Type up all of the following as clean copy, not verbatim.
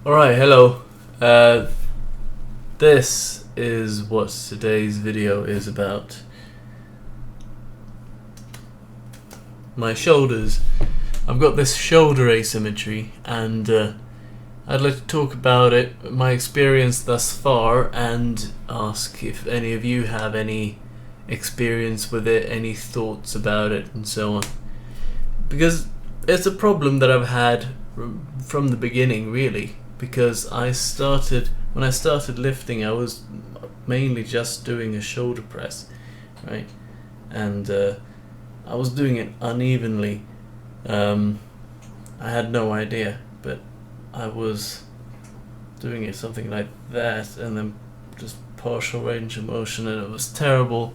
Alright, hello. This is what today's video is about. My shoulders. I've got this shoulder asymmetry, and I'd like to talk about it, my experience thus far, and ask if any of you have any experience with it, any thoughts about it, and so on. Because it's a problem that I've had from the beginning, really. Because when I started lifting, I was mainly just doing a shoulder press, right? And I was doing it unevenly. I had no idea, but I was doing it something like that, and then just partial range of motion, and it was terrible.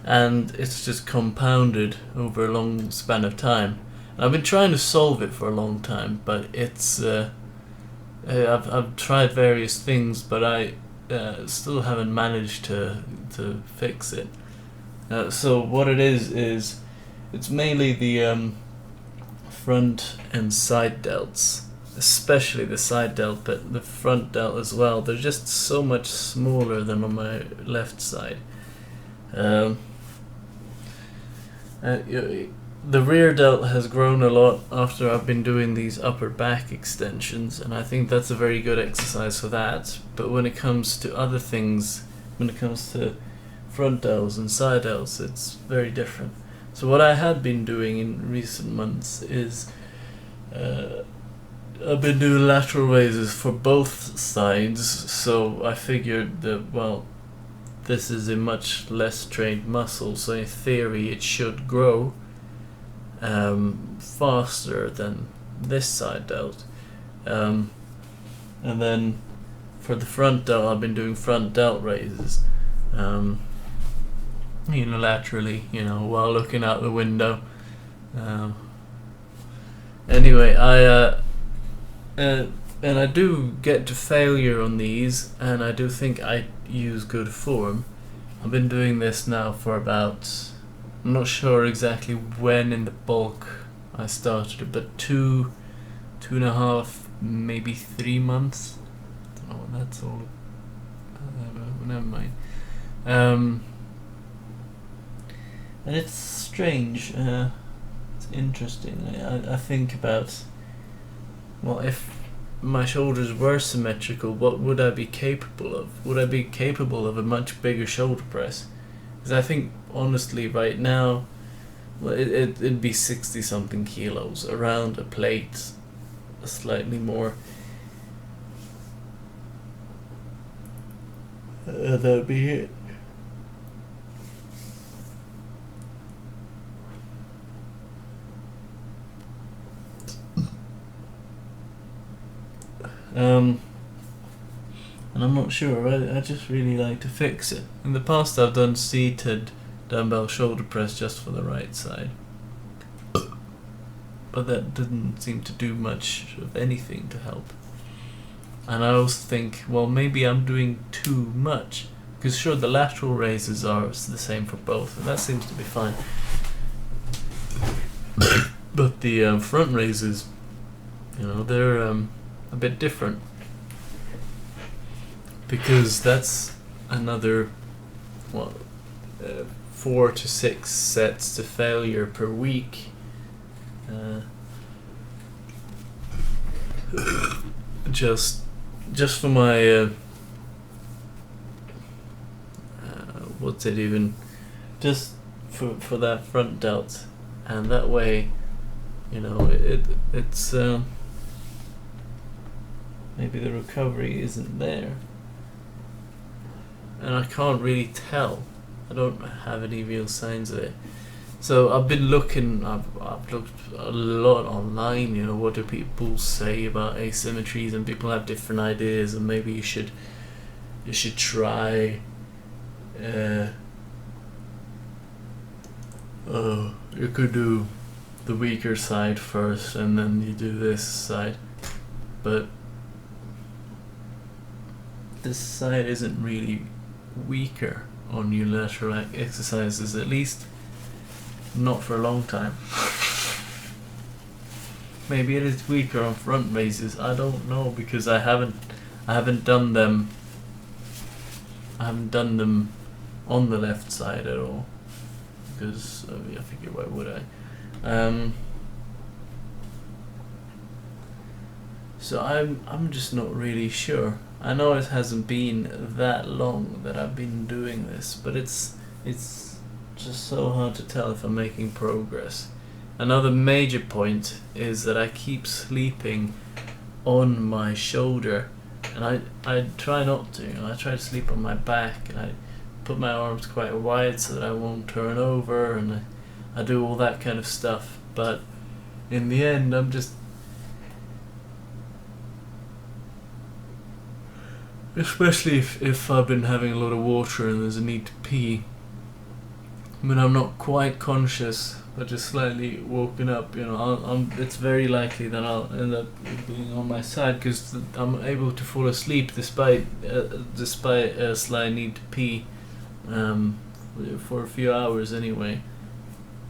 And it's just compounded over a long span of time. And I've been trying to solve it for a long time, but it's I've tried various things, but I still haven't managed to fix it. So what it is it's mainly the front and side delts, especially the side delt, but the front delt as well. They're just so much smaller than on my left side. The rear delt has grown a lot after I've been doing these upper back extensions, and I think that's a very good exercise for that. But when it comes to other things, when it comes to front delts and side delts, it's very different. So what I had been doing in recent months is I've been doing lateral raises for both sides, so I figured that, well, this is a much less trained muscle, so in theory it should grow faster than this side delt. And then for the front delt, I've been doing front delt raises unilaterally, while looking out the window. Anyway, and I do get to failure on these, and I do think I use good form. I've been doing this now for about, I'm not sure exactly when in the bulk I started it, but two and a half, maybe 3 months. I don't know what that's all. Never mind. And it's strange. It's interesting. I think about, well, if my shoulders were symmetrical, what would I be capable of? Would I be capable of a much bigger shoulder press? Because I think, honestly, right now, well, it'd be 60-something kilos around a plate, slightly more. That'd be it. And I'm not sure, I just really like to fix it. In the past I've done seated dumbbell shoulder press just for the right side, but that didn't seem to do much of anything to help. And I also think, well, maybe I'm doing too much, because sure, the lateral raises are the same for both, and that seems to be fine. But the front raises, they're a bit different, because that's another 4 to 6 sets to failure per week. Just for my what's it even? Just for that front delt, and that way, it's maybe the recovery isn't there, and I can't really tell. I don't have any real signs of it. So I've been looking. I've looked a lot online. What do people say about asymmetries? And people have different ideas. And maybe you should try. You could do the weaker side first, and then you do this side. But this side isn't really weaker on unilateral exercises, at least not for a long time. maybe it is weaker on front raises. I don't know, because I haven't done them. I haven't done them on the left side at all, because I figure, why would I? So I'm just not really sure. I know it hasn't been that long that I've been doing this, but it's just so hard to tell if I'm making progress. Another major point is that I keep sleeping on my shoulder, and I try not to. I try to sleep on my back, and I put my arms quite wide so that I won't turn over, and I do all that kind of stuff. But in the end, I'm just, especially if I've been having a lot of water and there's a need to pee, when I'm not quite conscious but just slightly woken up, it's very likely that I'll end up being on my side, because I'm able to fall asleep despite a slight need to pee for a few hours anyway,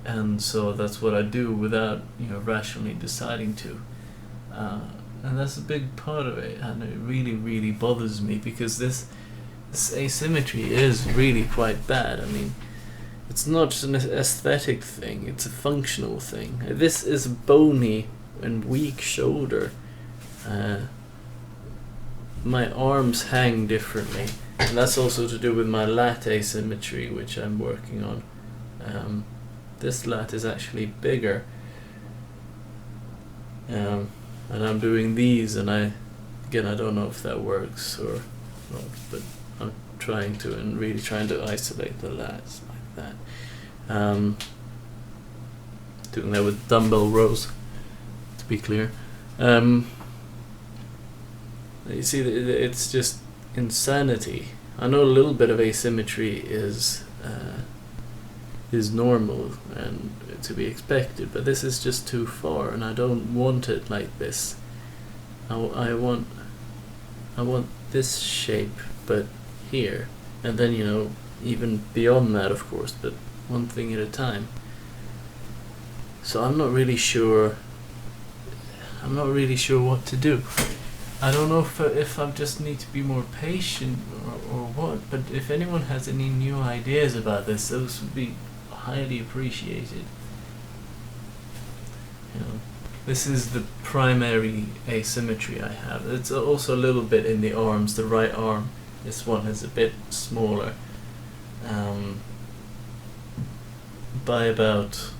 and so that's what I do without rationally deciding to. And that's a big part of it, and it really, really bothers me, because this asymmetry is really quite bad. I mean, it's not just an aesthetic thing, it's a functional thing. This is a bony and weak shoulder. My arms hang differently, and that's also to do with my lat asymmetry, which I'm working on. This lat is actually bigger. And I'm doing these, and I don't know if that works or not, but I'm trying to, and really trying to isolate the lats like that. Doing that with dumbbell rows, to be clear. You see, it's just insanity. I know a little bit of asymmetry is normal and to be expected, but this is just too far, and I don't want it like this. I want this shape, but here, and then even beyond that, of course, but one thing at a time. So I'm not really sure what to do. I don't know if I just need to be more patient or what, but if anyone has any new ideas about this, those would be highly appreciated. This is the primary asymmetry I have. It's also a little bit in the arms, the right arm. This one is a bit smaller, by about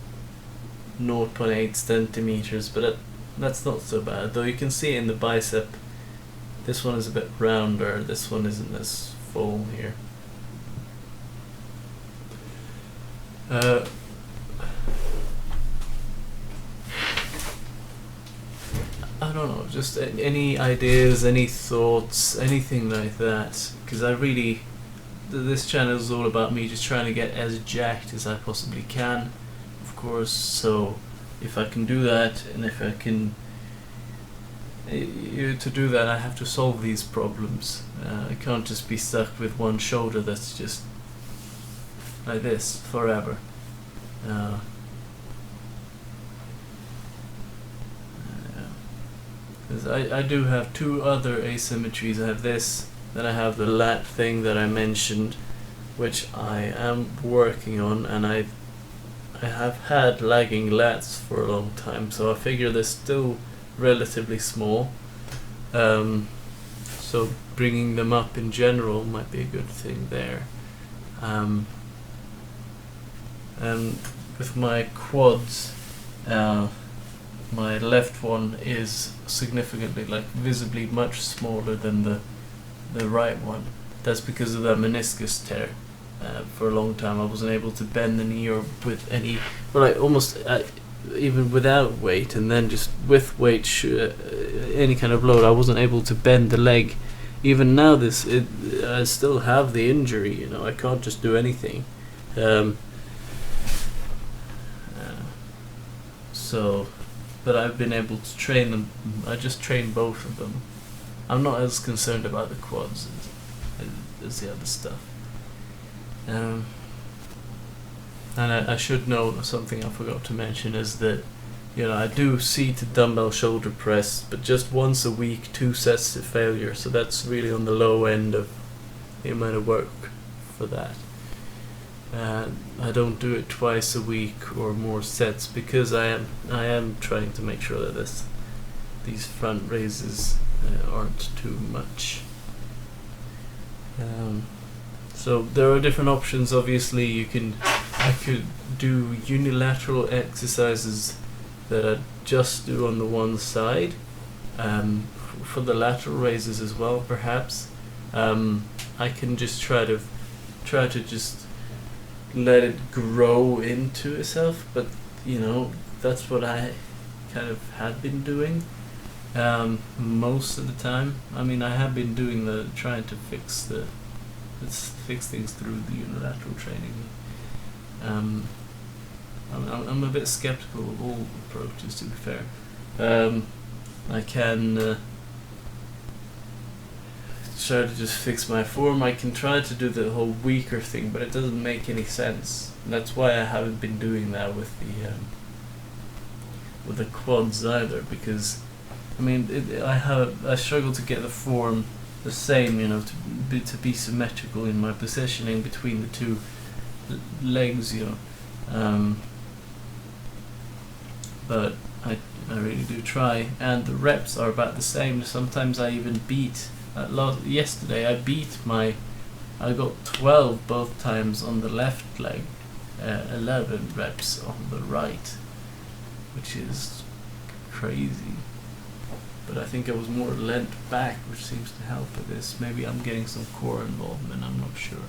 0.8 centimeters, but that's not so bad. Though you can see in the bicep, this one is a bit rounder, this one isn't as full here. I don't know, just any ideas, any thoughts, anything like that, because this channel is all about me just trying to get as jacked as I possibly can, of course. So if I can do that, and if I can to do that, I have to solve these problems. I can't just be stuck with one shoulder that's just like this forever. Because I do have two other asymmetries. I have this, then I have the lat thing that I mentioned, which I am working on, and I have had lagging lats for a long time, so I figure they're still relatively small. So bringing them up in general might be a good thing there. And with my quads, my left one is significantly, visibly much smaller than the right one. That's because of that meniscus tear. For a long time I wasn't able to bend the knee or with any, almost even without weight, and then just with weight, any kind of load, I wasn't able to bend the leg. Even now I still have the injury, I can't just do anything. But I've been able to train them. I just train both of them. I'm not as concerned about the quads as the other stuff. And I should note something I forgot to mention is that I do seated dumbbell shoulder press, but just once a week, 2 sets to failure. So that's really on the low end of the amount of work for that. I don't do it twice a week or more sets because I am trying to make sure that these front raises aren't too much. So there are different options. Obviously, I could do unilateral exercises that I just do on the one side, for the lateral raises as well. Perhaps I can just try to just let it grow into itself, but that's what I kind of have been doing most of the time. I mean, I have been doing trying to fix things through the unilateral training. I'm a bit skeptical of all approaches, to be fair. I can try to just fix my form. I can try to do the whole weaker thing, but it doesn't make any sense. And that's why I haven't been doing that with the quads either, because I mean I struggle to get the form the same, to be symmetrical in my positioning between the two legs, but I really do try, and the reps are about the same. Sometimes I even beat. Yesterday I got 12 both times on the left leg, 11 reps on the right, which is crazy. But I think I was more leant back, which seems to help with this. Maybe I'm getting some core involvement, I'm not sure.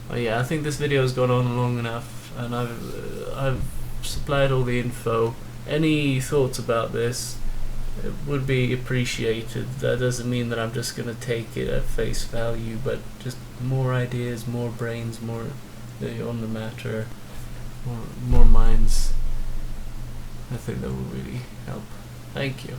But yeah, I think this video has gone on long enough, and I've supplied all the info. Any thoughts about this? It would be appreciated. That doesn't mean that I'm just going to take it at face value, but just more ideas, more brains, more on the matter, more minds. I think that will really help. Thank you.